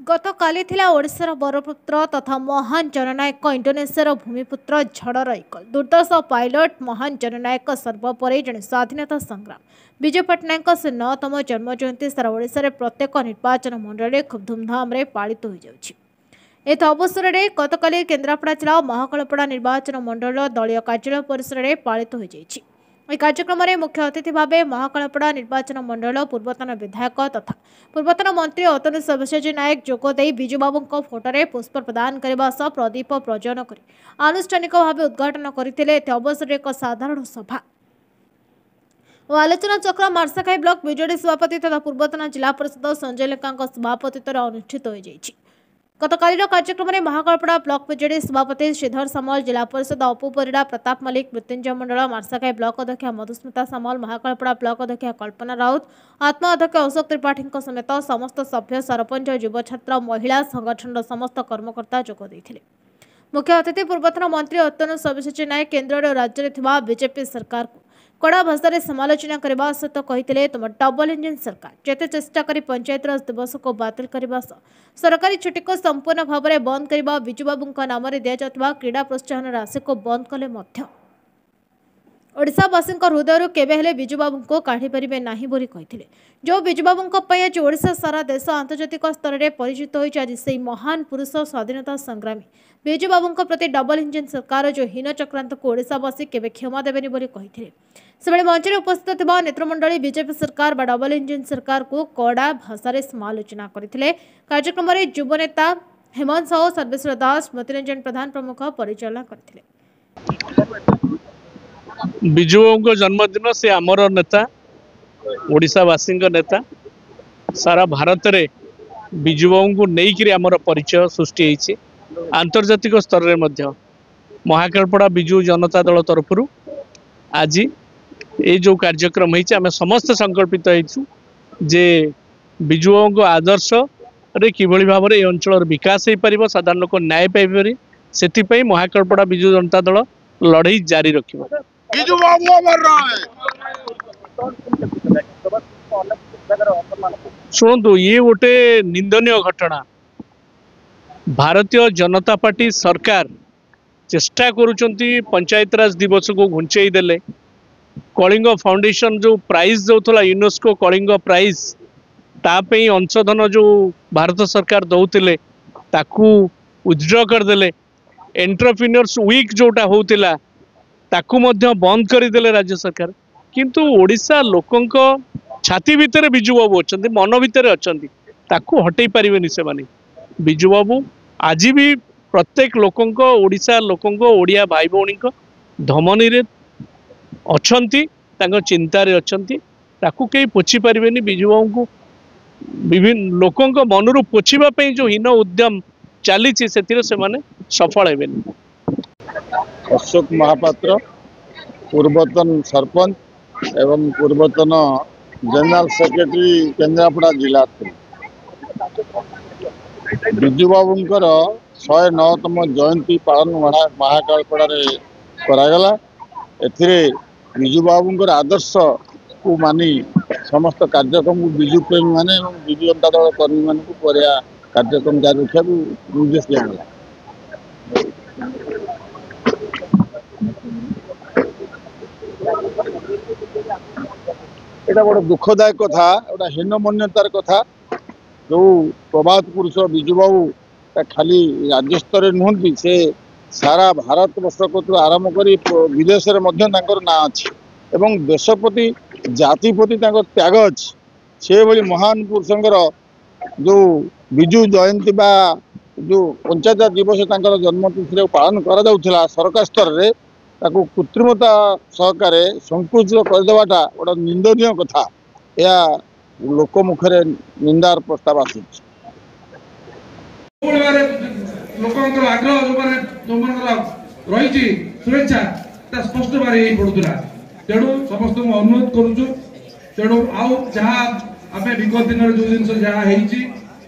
गतकाली ओडिशार बरपुत्र तथा महान जननायक इंडोनेशियार भूमिपुत्र झड़र एक दुर्दश पायलट महान जननायक सर्वोपरि जड़े स्वाधीनता संग्राम विजय पट्टनायक से 9तम जन्म जयंती सारा ओडिशा रे प्रत्येक निर्वाचन मंडल खूब धूमधाम पालित हो जाउछि। एत अवसर में गतकाली केन्द्रापड़ा जिला महाकालपड़ा निर्वाचन मंडल दलीय कार्यालय परिसर में पालित हो जाइछि। कार्यक्रम में मुख्य अतिथि भाव महाकालपड़ा निर्वाचन मंडल पूर्वतन विधायक तथा पूर्वतन मंत्री अतनु सब्यसाची नायक जोगदे विजुबाबू फोटोरे पुष्प प्रदान करने सह प्रदीप प्रज्वलन कर आनुष्ठानिक भाव उद्घाटन करते। अवसर एक साधारण सभा और आलोचना चक्र मार्साखाई ब्लॉक बीजेडी सभापति तथा पूर्वतन जिला परिषद संजय लेखा सभापतित्व अनुष्ठित हो जाइछि। गतकालीन कार्यक्रम में महाकालपड़ा ब्लॉक बीजेडी सभापति श्रीधर सामल, जिला परिषद अपू परिड़ा, प्रताप मल्लिक, मृत्युंजय मंडल, मार्साखाई ब्लॉक अध्यक्ष मधुस्मिता सामल, महाकालपड़ा ब्लॉक अध्यक्ष कल्पना राउत, आत्मा अध्यक्ष अशोक त्रिपाठी समेत समस्त सभ्य, सरपंच, युव छात्र, महिला संगठन समस्त कर्मकर्ता जोग देइथिले। मुख्य अतिथि पूर्वतन मंत्री अतनु सब्यसाची नायक केन्द्र और राज्य में बीजेपी सरकार को कड़ा भाषा समालोचना करने सहित कहते तुम डबल इंजिन सरकार जेते चेष्टा करी पंचायत राज दिवस को बातिल करने सरकारी छुट्टी को संपूर्ण भाव में बंद करने विजुबाबू नाम दि जाता क्रीड़ा प्रोत्साहन राशि को बंद कले ओडिशावासी हृदय केवे विजुबाबू को काढ़ी पारे ना बोली कहते। जो विजुबाबू आज ओडिशा सारा देश आंतर्जातिक स्तर में परिचित होती आज से महान पुरुष स्वाधीनता संग्रामी विजुबाबू प्रति डबल इंजिन सरकार जो हीन चक्रांत को ओडिशावासी केवे क्षमा देवेनि बोली कहते। से मंच में उपस्थित थिबा नेत्रमंडली बीजेपी सरकार बा डबल इंजिन सरकार को कड़ा भाषा समालोचना करथिले। कार्यक्रम में युव नेता हेमंत साहू, सर्वेश्वर दास, मतिरंजन प्रधान प्रमुख परिचालना करथिले। विजुबाबू जन्मदिन से आमर नेता ओडिशावासी नेता सारा भारत में विजुबाबू को लेकिन आमर परिचय सृष्टि होइछि। आंतर्जातिक स्तर में महाकालपड़ा विजु जनता दल तरफ आज ये जो कार्यक्रम होइछि आमे समस्त संकल्पित होइछु जे विजुबाबू आदर्श रे किभली भाव में अंचल विकास हो पार, साधारण लोक न्याय पाइपर, से महाकालपड़ा विजु जनता दल लड़ई जारी रखिबो। शुणु ये गोटे निंदनीय घटना। भारतीय जनता पार्टी सरकार चेष्टा करुचंती पंचायत राज दिवस को घुंचई देले। कलिंग फाउंडेशन जो प्राइज दौला यूनेस्को कलिंग प्राइज तापई अंशधन जो भारत सरकार दौले ताकू विथड्र करदेले। एंटरप्रेन्योर्स वीक जोटा होतिला ताकू मध्य बंद करदेले राज्य सरकार। किंतु ओडिशा लोकंक छाती भितर विजुबाबू अछंती, मन भितर अछंती, ताकू हटई पारिबेनी से माने। विजुबाबू आज भी प्रत्येक लोकंक ओडिशा लोकंक ओडिया भाई भौणी धमनी रे अछंती, तांको चिंता रे अछंती, ताकू कई पोछि पारिबेनी। विजुबाबू को विभिन्न लोकंक मनरु पोछिबा पई जो हीन उद्यम चली से माने सफल हेबेनी। अशोक महापात्र पूर्वतन सरपंच एवं पूर्वतन जनरल सेक्रेटरी केन्द्रापड़ा जिला विजुबाबूंकर 109तम जयंती पालन महाकालपड़ा करागला। एथिरे विजुबाबूंकर आदर्श को मानी समस्त कार्यक्रम विजु प्रेमी माने विजु जनता दल कर्मी मान को कार्यक्रम जारी रखा निर्देश दिया। एटा बड़ दुखदायक कथा, एटा हीनमन्यतार कथा। जो प्रभात पुरुष विजुबाबू खाली राज्य स्तर नुहति, से सारा भारत वर्ष को आरंभ कर विदेश ना अच्छी एवं देश प्रति जाति प्रति त्याग अच्छी। से भली महान पुरुषंकर जो विजु जयंती बा जो पंचायत दिवस जन्मतिथि पालन करा सरकार स्तर में ताकू कृत्रिमता सहकार संकुचित करदेवाटा गोटे निंदनीय कथा। यह लोक मुखरे निंदार प्रस्ताव आसी। लोक आग्रह जो रही शुभेच्छा स्पष्ट बारे पड़ूला तेणु समस्त अनुरोध करुचु तेणु आउ जहाँ आम विगत दिन जो जिन जहाँ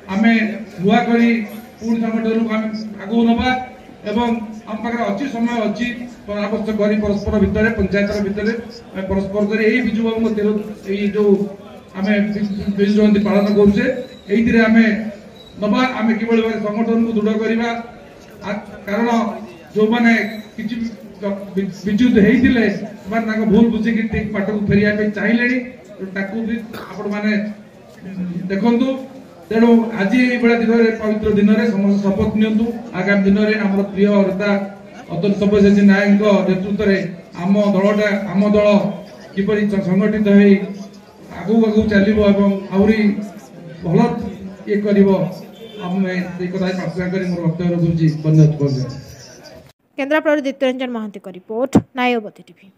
आम नुआ करी पुणी संगठन आगू नवा एवं आम पाखे अच्छी समय अच्छी परामर्श करी परस्पर भितर पंचायत भितर परस्पर कर विजु बाबू जो आम विजु जयंती पालन करुचे ये आम नवा आम कि संगठन को दृढ़ करवा कारण जो मैंने विद्युत होते भूल बुझिकी ठीक बाट को फेरिया चाहिए भी आपण मैंने देखु तेणु आज ये दिन में पवित्र दिन में समस्त शपथ नियंतु आगामी दिन में आम प्रिय नेता अतुल सब्यसाची नायक नेतृत्व में आम दल किपरि संगठित हो आगू चलो आहरी भल ये कर प्रार्थना कर मोर वक्तव्य रखुच्छी। केन्द्रापड़ा दीप्ति रंजन महांती रिपोर्ट नायबती टीवी।